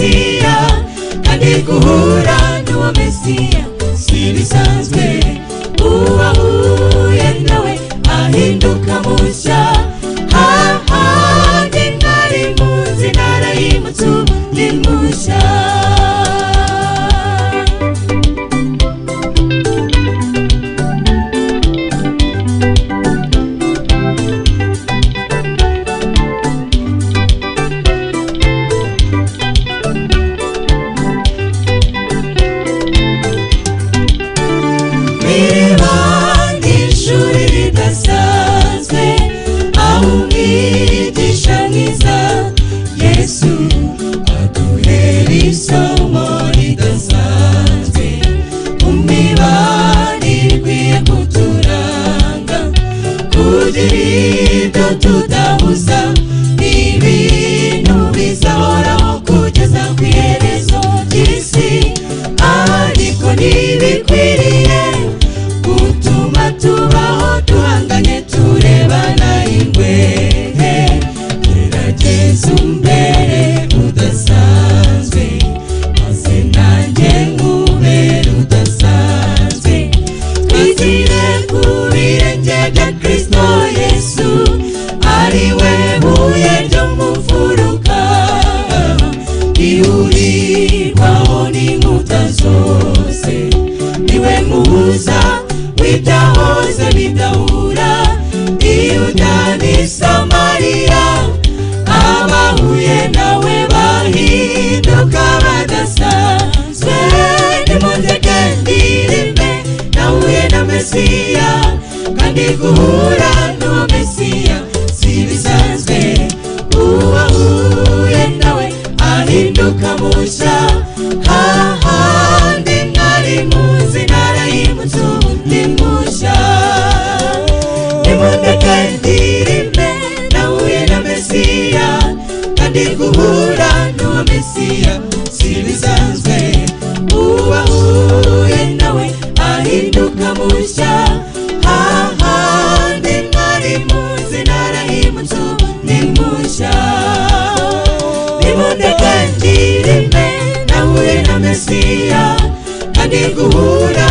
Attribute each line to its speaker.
Speaker 1: mesiya kandi guhura n'uwo mesiya si bisanzwe uwahuye nawe ahinduka mushya hahandi nari munsi narahimutse ni mushya tudahuza ibintu bizahoraho kugeza ku iherezo ry'isi ariko ntibikwiriye gutuma tubaho duhanganye turebana ingwe gerageza umbere udasanzwe maze nanjye nkubere udasanzwe twigire ku birenge bya Kristo Yesu ariwe buye ryo mu mfuruka ihurirwaho n'inkuta zose niwe muhuza w'ibyahoze bidahura Yuda n'i Samariya abahuye nawe bahinduka badasanzwe nimundeke ndirimbe nahuye na mesiya kandi guhura n'uwo mesiya si bisanzwe uwahuye nawe ahinduka mushya hahandi nari munsi narahimutse ni mushya nimundeke ndirimbe nahuye na mesiya kandi guhura n'uwo mesiya si bisanzwe uwahuye nawe ahinduka mushya hahandi nari munsi narahimutse ni mushya nimundeke ndirimbe nahuye na mesiya kandi guhura